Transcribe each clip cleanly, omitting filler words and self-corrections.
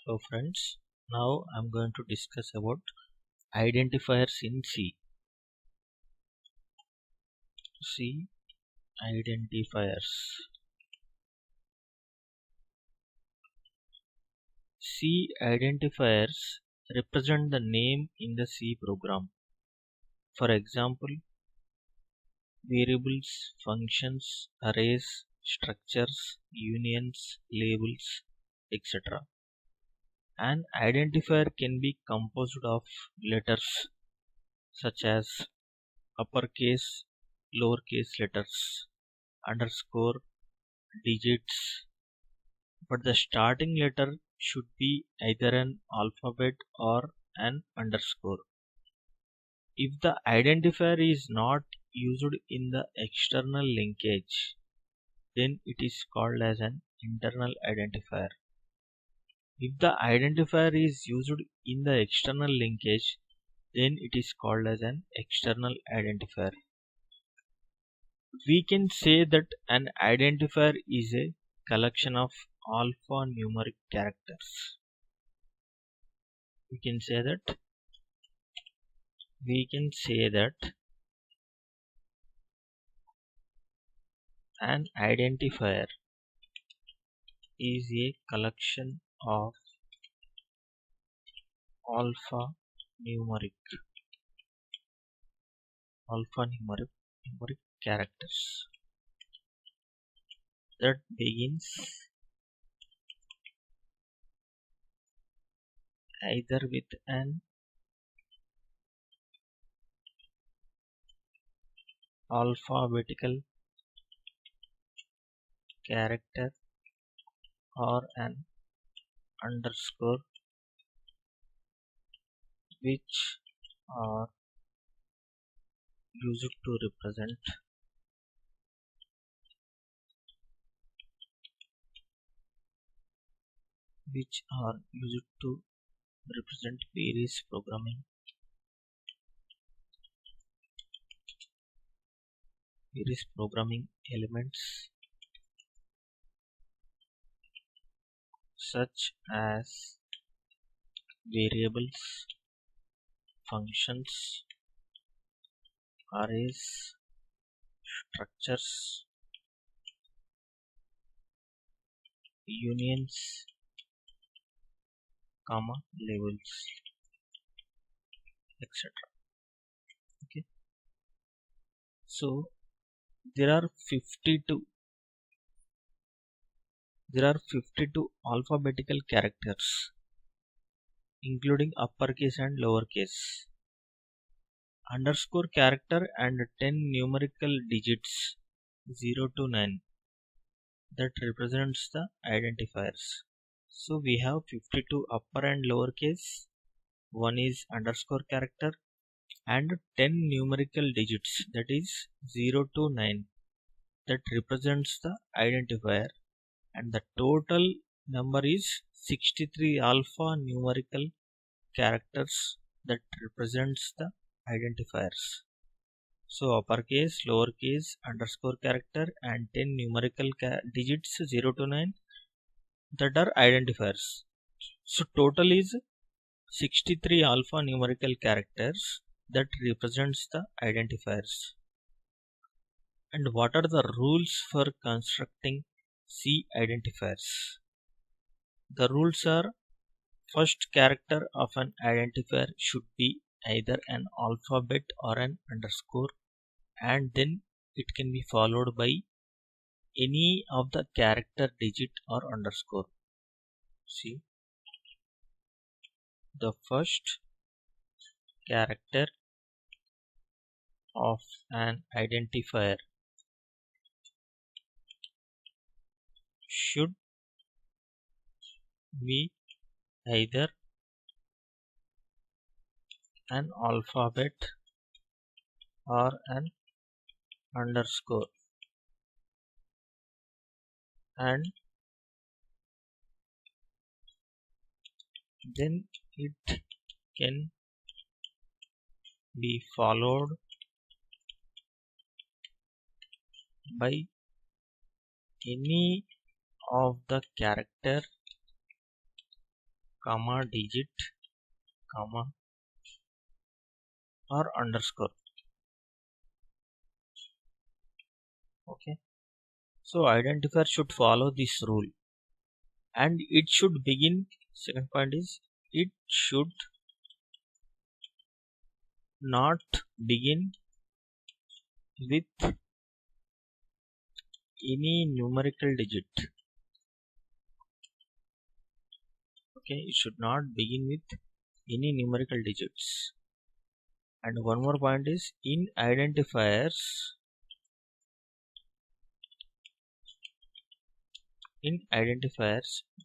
Hello friends, now I'm going to discuss about identifiers in C. C identifiers. C identifiers represent the name in the C program. For example, variables, functions, arrays, structures, unions, labels, etc. An identifier can be composed of letters such as uppercase, lowercase letters, underscore, digits, but the starting letter should be either an alphabet or an underscore. If the identifier is not used in the external linkage, then it is called as an internal identifier. If the identifier is used in the external linkage, then it is called as an external identifier. We can say that an identifier is a collection of alphanumeric characters. We can say that an identifier is a collection of alphanumeric characters that begins either with an alphabetical character or an underscore, which are used to represent various programming elements such as variables, functions, arrays, structures, unions, labels, etc. Okay, so there are 52 alphabetical characters, including uppercase and lowercase, underscore character, and 10 numerical digits 0 to 9 that represents the identifiers. So we have 52 upper and lowercase, one is underscore character, and 10 numerical digits, that is 0 to 9, that represents the identifier, and the total number is 63 alphanumerical characters that represents the identifiers. So uppercase, lowercase, underscore character, and 10 numerical digits 0 to 9 that are identifiers. So total is 63 alphanumerical characters that represents the identifiers. And what are the rules for constructing C identifiers? The rules are: first character of an identifier should be either an alphabet or an underscore, and then it can be followed by any of the character digit or underscore. See, the first character of an identifier should be either an alphabet or an underscore, and then it can be followed by any of the character comma, digit, comma, or underscore. Okay, so identifier should follow this rule, and it should begin. Second point is it should not begin with any numerical digit. Okay, it should not begin with any numerical digits. And one more point is in identifiers,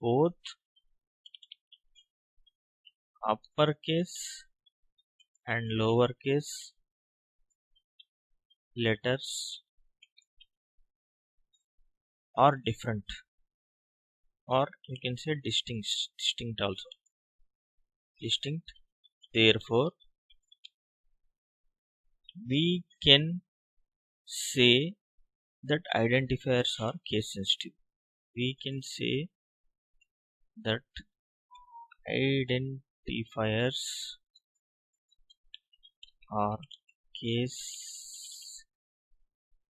both uppercase and lowercase letters are different, or you can say distinct also. Distinct. Therefore, we can say that identifiers are case sensitive. We can say that identifiers are case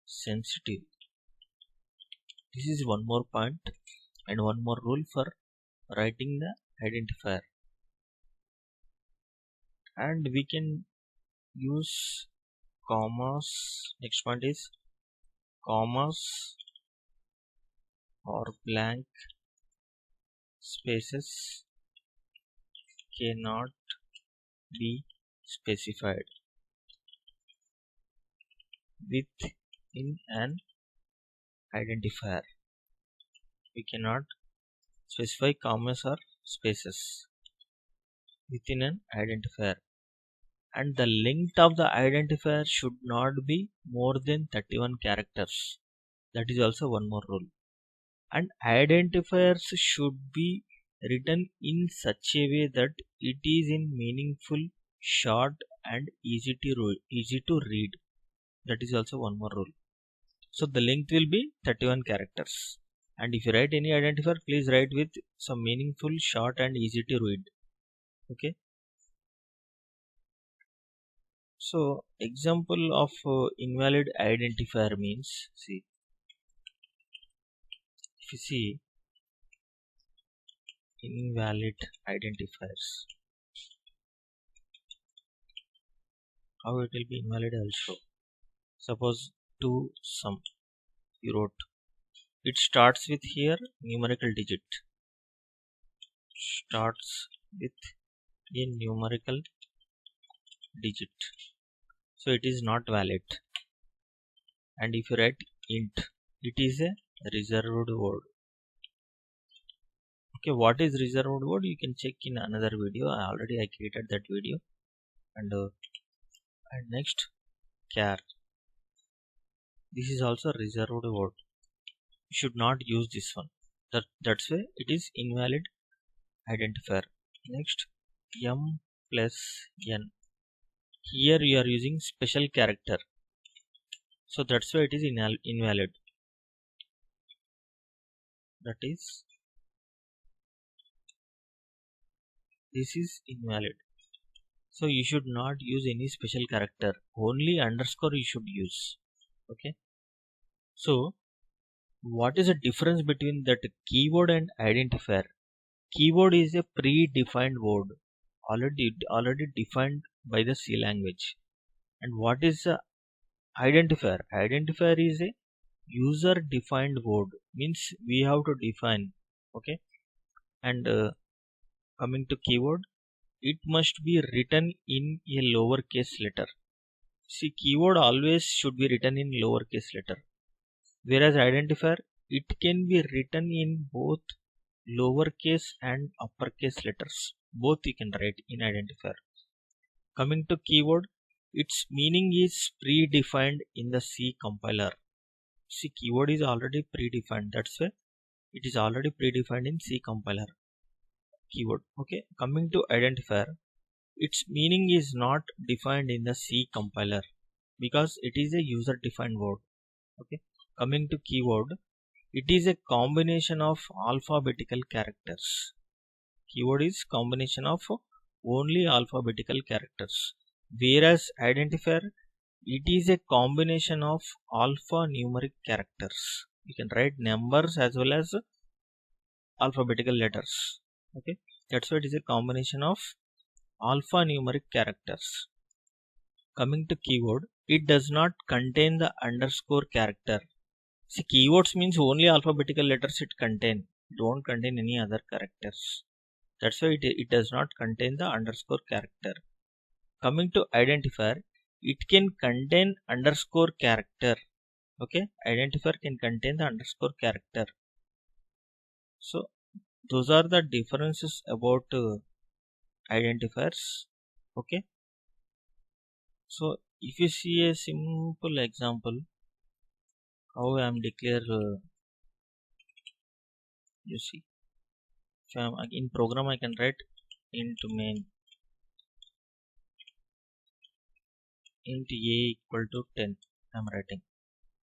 sensitive. This is one more point and one more rule for writing the identifier. And we can use commas. Next point is commas or blank spaces cannot be specified within an identifier. We cannot specify commas or spaces within an identifier, and the length of the identifier should not be more than 31 characters. That is also one more rule. And identifiers should be written in such a way that it is in meaningful, short and easy to read. That is also one more rule. So the length will be 31 characters. And if you write any identifier, please write with some meaningful, short and easy to read. Okay. So example of invalid identifier means, see, if you see invalid identifiers, how it will be invalid also. Suppose to sum you wrote, it starts with here numerical digit, starts with a numerical digit, so it is not valid. And if you write int, it is a reserved word. Okay, what is reserved word? You can check in another video. I created that video. And next char, this is also reserved word. You should not use this one. That's why it is invalid identifier. Next m plus n, here you are using special character, so that's why it is invalid. That is, this is invalid. So you should not use any special character, only underscore you should use. Okay, so what is the difference between that keyword and identifier? Keyword is a predefined word, already defined by the C language. And what is a identifier? Identifier is a user defined word, means we have to define. Okay, and coming to keyword, it must be written in a lowercase letter. See, keyword always should be written in lowercase letter, whereas identifier, it can be written in both lowercase and uppercase letters. Both you can write in identifier. Coming to keyword, its meaning is predefined in the C compiler. See, keyword is already predefined, that's why it is already predefined in C compiler. Keyword. Okay, coming to identifier, its meaning is not defined in the C compiler because it is a user defined word. Okay, coming to keyword, it is a combination of alphabetical characters. Keyword is combination of only alphabetical characters, whereas identifier, it is a combination of alphanumeric characters. You can write numbers as well as alphabetical letters. Okay, that's why it is a combination of alphanumeric characters. Coming to keyword, it does not contain the underscore character. See, keywords means only alphabetical letters it contain. It won't contain any other characters. That's why it does not contain the underscore character. Coming to identifier, it can contain underscore character. Okay, identifier can contain the underscore character. So those are the differences about identifiers. Okay, so if you see a simple example how I am declare you see, if I am in program I can write int main int a equal to 10. I am writing.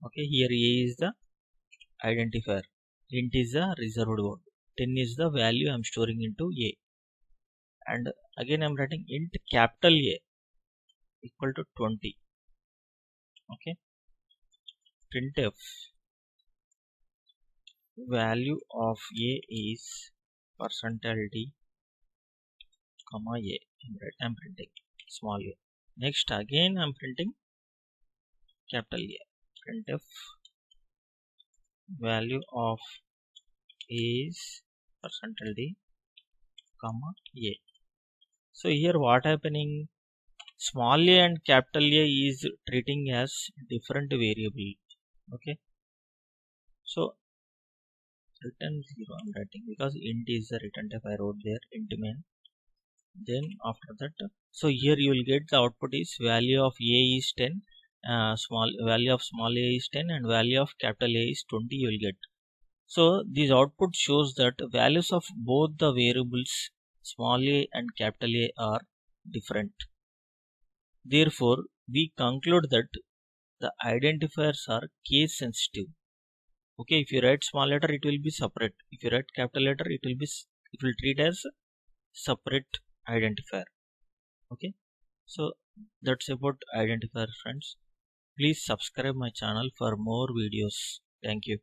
Okay, here a is the identifier, int is the reserved word, 10 is the value I am storing into a, and again I am writing int capital A equal to 20. Okay, printf value of a is %d comma a. I am printing small a. Next again I am printing capital A. Printf value of a is %d comma a. So here what happening? Small a and capital A is treating as different variable. Okay, so return 0 I'm writing because int is the return type I wrote there, int main. Then after that, so here you will get the output is value of a is 10, small value of small a is 10 and value of capital A is 20 you will get. So this output shows that values of both the variables small a and capital A are different. Therefore, we conclude that the identifiers are case sensitive. Okay, if you write small letter, it will be separate. If you write capital letter, it will treat as separate identifier. Okay, so that's about identifier, friends. Please subscribe my channel for more videos. Thank you.